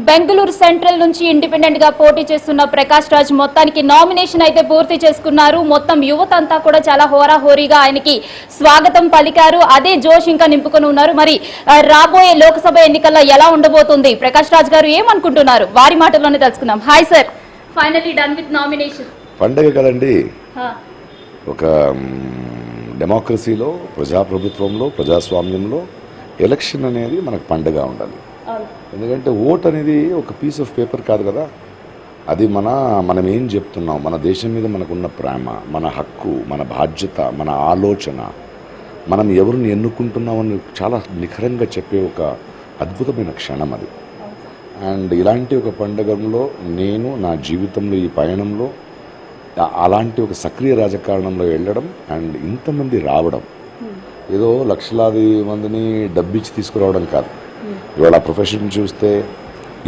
Bengaluru central నుంచి independent గా పోటీ చేస్తున్న ప్రకాష్ రాజ్ మొత్తానికి నామినేషన్ అయితే పూర్తి చేసుకున్నారు. మొత్తం యువత అంతా కూడా చాలా హోరాహోరీగా ఆయనకి స్వాగతం పలికారు. అదే జోష్ ఇంకా నింపుకొని ఉన్నారు. మరి రాబోయే లోక్సభ ఎన్నికల్లో ఎలా ఉండబోతుంది, ప్రకాష్ రాజ్ గారు ఏమనుకుంటున్నారు, వారి మాటల్లోనే తెలుసుకుందాం. Hi sir, finally done with nomination. పండగ కదండి. ఒక డెమోక్రసీలో, ప్రజాప్రభుత్వంలో, ప్రజాస్వామ్యంలో ఎలక్షన్ అనేది మనకు పండగ ఉండాలి. ఎందుకంటే ఓట్ అనేది ఒక పీస్ ఆఫ్ పేపర్ కాదు కదా. అది మనం ఏం చెప్తున్నాం, మన దేశం మీద మనకున్న ప్రేమ, మన హక్కు, మన బాధ్యత, మన ఆలోచన, మనం ఎవరిని ఎన్నుకుంటున్నామని చాలా నిఖరంగా చెప్పే ఒక అద్భుతమైన క్షణం అది. అండ్ ఇలాంటి ఒక పండుగలో నేను నా జీవితంలో ఈ పయనంలో అలాంటి ఒక సక్రియ రాజకారణంలో వెళ్ళడం అండ్ ఇంతమంది రావడం, ఏదో లక్షలాది మందిని డబ్బిచ్చి తీసుకురావడం కాదు. ఇవాళ ప్రొఫెషన్ చూస్తే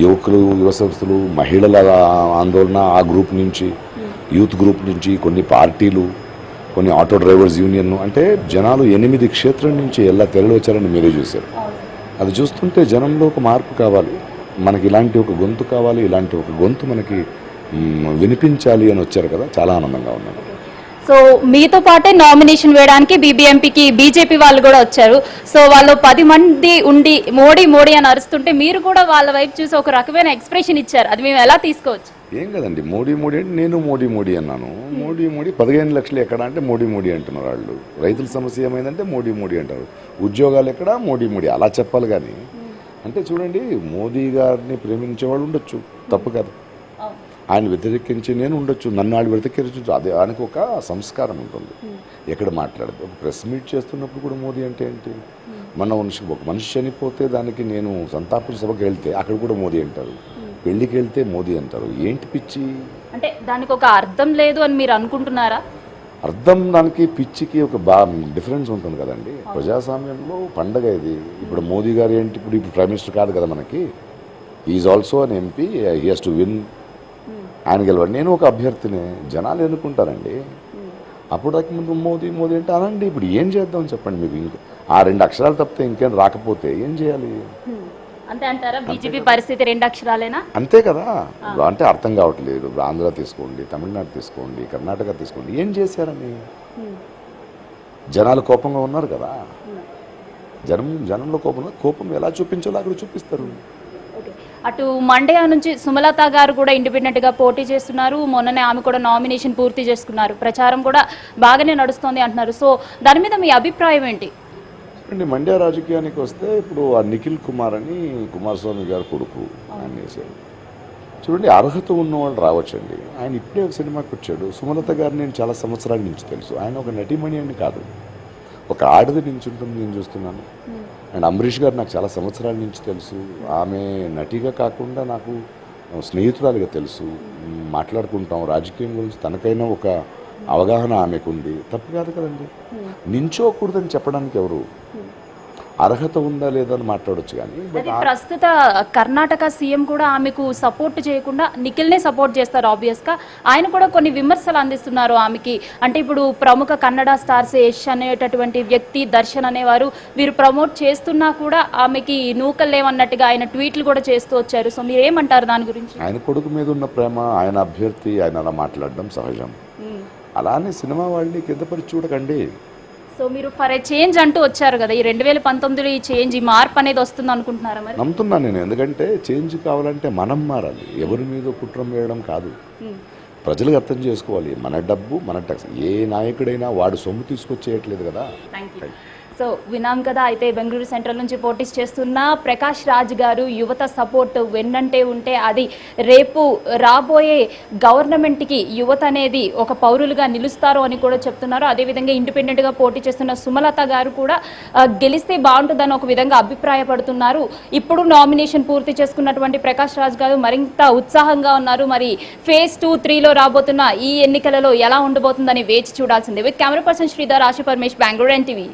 యువకులు, యువ సంస్థలు, మహిళల ఆందోళన, ఆ గ్రూప్ నుంచి, యూత్ గ్రూప్ నుంచి, కొన్ని పార్టీలు, కొన్ని ఆటో డ్రైవర్స్ యూనియన్, అంటే జనాలు 8 క్షేత్రం నుంచి ఎలా తెరలి వచ్చారని మీరే చూశారు. అది చూస్తుంటే జనంలో ఒక మార్పు కావాలి, మనకి ఇలాంటి ఒక గొంతు కావాలి, ఇలాంటి ఒక గొంతు మనకి వినిపించాలి అని వచ్చారు కదా. చాలా ఆనందంగా ఉన్నాను. సో మీతో పాటే నామినేషన్ వేయడానికి బీబీఎంపీకి బీజేపీ వాళ్ళు కూడా వచ్చారు. సో వాళ్ళు 10 మంది ఉండి మోడీ మోడీ అని అరుస్తుంటే మీరు కూడా వాళ్ళ వైపు చూసి ఒక రకమైన ఎక్స్ప్రెషన్ ఇచ్చారు. అది మేము ఎలా తీసుకోవచ్చు? ఏం కదండి, మోడీ మోడీ అంటే నేను మోడీ మోడీ అన్నాను. మోడీ మోడీ 15 లక్షలు ఎక్కడ అంటే మోడీ మోడీ అంటున్నారు వాళ్ళు. రైతుల సమస్య ఏమైందంటే మోడీ మోడీ అంటారు. ఉద్యోగాలు ఎక్కడ, మోడీ మోడీ అలా చెప్పాలి. కానీ అంటే చూడండి, మోదీ గారిని ప్రేమించే వాళ్ళు ఉండొచ్చు, తప్పు కాదు. ఆయన వ్యతిరేకించి నేను ఉండొచ్చు, నన్ను వాళ్ళు వ్యతిరేకించు, అదే ఆయనకు ఒక సంస్కారం ఉంటుంది. ఎక్కడ మాట్లాడదు. ఒక ప్రెస్ మీట్ చేస్తున్నప్పుడు కూడా మోదీ అంటే ఏంటి? ఒక మనిషి చనిపోతే దానికి నేను సంతాప సభకి వెళ్తే అక్కడ కూడా మోదీ అంటారు, పెళ్లికి వెళ్తే మోదీ అంటారు. ఏంటి పిచ్చి? అంటే దానికి ఒక అర్థం లేదు అని మీరు అనుకుంటున్నారా? అర్థం, దానికి పిచ్చికి ఒక డిఫరెన్స్ ఉంటుంది కదండి. ప్రజాస్వామ్యంలో పండగ ఇది. ఇప్పుడు మోదీ గారు ఏంటి, ఇప్పుడు ప్రైమ్ మినిస్టర్ కాదు కదా మనకి. Is also an MP, he has to win. ఆయన గెలవండి, నేను ఒక అభ్యర్థిని, జనాలు ఎన్నుకుంటారండి. అప్పుడు ముందు మోదీ మోదీ అంటే అనండి. ఇప్పుడు ఏం చేద్దాం చెప్పండి. మీకు ఇంకా ఆ 2 అక్షరాలు తప్పితే ఇంకేం రాకపోతే ఏం చేయాలి? అంతే అంటారా? బీజేపీ పరిస్థితి 2 అక్షరాలేనా? అంతే కదా. అంటే అర్థం కావట్లేదు. ఆంధ్ర తీసుకోండి, తమిళనాడు తీసుకోండి, కర్ణాటక తీసుకోండి, ఏం చేశారని జనాలు కోపంగా ఉన్నారు కదా. జనంలో కోపం ఎలా చూపించాలో అక్కడ చూపిస్తారు. అటు మండ్య నుంచి సుమలత గారు కూడా ఇండిపెండెంట్ గా పోటీ చేస్తున్నారు. మొన్ననే ఆమె కూడా నామినేషన్ పూర్తి చేసుకున్నారు. ప్రచారం కూడా బాగానే నడుస్తోంది అంటున్నారు. సో దాని మీద మీ అభిప్రాయం ఏంటి? మండ్య రాజకీయానికి వస్తే ఇప్పుడు ఆ నిఖిల్ కుమార్ అని కుమారస్వామి గారు కొడుకు ఆయన వేశారు. చూడండి, అర్హత ఉన్నవాళ్ళు రావచ్చండి. ఆయన ఇప్పుడే ఒక సినిమాకి వచ్చాడు. సుమలత గారు నేను చాలా సంవత్సరాల నుంచి తెలుసు. ఆయన ఒక నటిమణి అని కాదు, ఒక ఆడది నుంచి ఉంటుంది నేను చూస్తున్నాను. అండ్ అంబరీష్ గారు నాకు చాలా సంవత్సరాల నుంచి తెలుసు. ఆమె నటిగా కాకుండా నాకు స్నేహితురాలుగా తెలుసు. మాట్లాడుకుంటాం రాజకీయం గురించి. తనకైనా ఒక అవగాహన ఆమెకు ఉంది. తప్పు కాదు కదండి. నించోకూడదని చెప్పడానికి ఎవరు? అర్హత ఉందా లేదా అని మాట్లాడొచ్చు. కానీ ప్రస్తుత కర్ణాటక సీఎం కూడా ఆమెకు సపోర్ట్ చేయకుండా నిఖిల్నే సపోర్ట్ చేస్తారు. ఆబ్వియస్ గా ఆయన కూడా కొన్ని విమర్శలు అందిస్తున్నారు ఆమెకి. అంటే ఇప్పుడు ప్రముఖ కన్నడ స్టార్స్ యష్ అనేటటువంటి వ్యక్తి, దర్శన్ అనేవారు వీరు ప్రమోట్ చేస్తున్నా కూడా ఆమెకి నూకలేమన్నట్టుగా ఆయన ట్వీట్లు కూడా చేస్తూ వచ్చారు. సో మీరు ఏమంటారు దాని గురించి? ఆయన కొడుకు మీద ఉన్న ప్రేమ, ఆయన అభ్యర్థి, ఆయన అలా మాట్లాడడం సహజం. అలానే సినిమా వాళ్ళని కిందపరిచి చూడకండి. సో మీరు ఫర్ ఏ చేంజ్ అంటూ వచ్చారు కదా, ఈ 2019లో ఈ చేంజ్, ఈ మార్పు అనేది వస్తుంది అనుకుంటున్నారా? మరి నమ్ముతున్నాను నేను. ఎందుకంటే చేంజ్ కావాలంటే మనం మారాలి, ఎవరి మీద కుట్రం వేయడం కాదు. ప్రజలకు అర్థం చేసుకోవాలి, మన డబ్బు మన ట్యాక్స్. ఏ నాయకుడైనా వాడు సొమ్ము తీసుకొచ్చేయట్లేదు కదా. సో విన్నాం కదా. అయితే బెంగళూరు సెంట్రల్ నుంచి పోటీ చేస్తున్న ప్రకాష్ రాజ్ గారు యువత సపోర్ట్ వెన్నంటే ఉంటే అది రేపు రాబోయే గవర్నమెంట్కి యువత అనేది ఒక పౌరులుగా నిలుస్తారు అని కూడా చెప్తున్నారు. అదేవిధంగా ఇండిపెండెంట్గా పోటీ చేస్తున్న సుమలత గారు కూడా గెలిస్తే బాగుంటుందని ఒక విధంగా అభిప్రాయపడుతున్నారు. ఇప్పుడు నామినేషన్ పూర్తి చేసుకున్నటువంటి ప్రకాష్ రాజ్ గారు మరింత ఉత్సాహంగా ఉన్నారు. మరి ఫేజ్ 2, 3లో రాబోతున్న ఈ ఎన్నికలలో ఎలా ఉండబోతుందని వేచి చూడాల్సిందే. విత్ కెమెరా పర్సన్ శ్రీధర్, ఆశి పరమేష్, బెంగళూరు NTV.